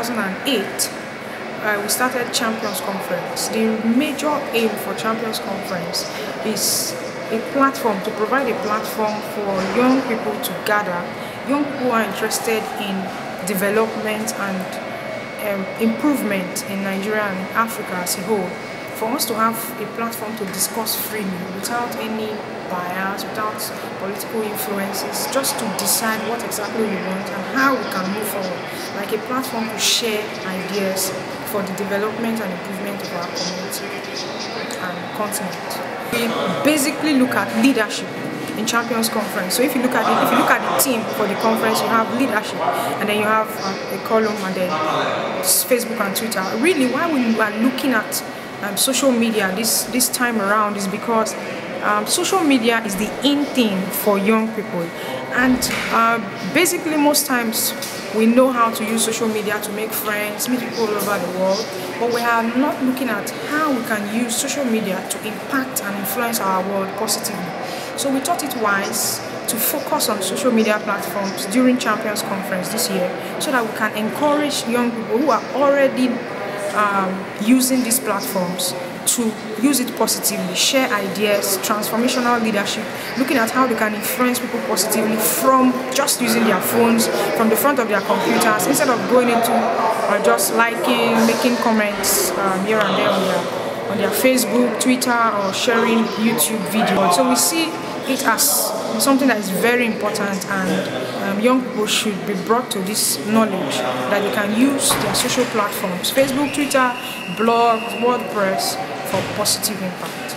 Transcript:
2008, we started Champions Conference. The major aim for Champions Conference is a platform, to provide a platform for young people to gather, young people who are interested in development and improvement in Nigeria and Africa as a whole, for us to have a platform to discuss freely without any bias, without political influences, just to decide what exactly we want and how we can move forward, like a platform to share ideas for the development and improvement of our community and continent. We basically look at leadership in Champions Conference. So if you look at the team for the conference, you have leadership, and then you have a column, and then Facebook and Twitter. Really, why we are looking at social media this time around is because social media is the in thing for young people, and basically most times we know how to use social media to make friends, meet people all over the world, but we are not looking at how we can use social media to impact and influence our world positively. So we thought it wise to focus on social media platforms during Champions Conference this year, so that we can encourage young people who are already using these platforms to use it positively, share ideas, transformational leadership, looking at how they can influence people positively from just using their phones, from the front of their computers, instead of going into just liking, making comments here and there on their Facebook, Twitter, or sharing YouTube videos. So we see it as something that is very important, and young people should be brought to this knowledge that they can use their social platforms, Facebook, Twitter, blogs, WordPress, for positive impact.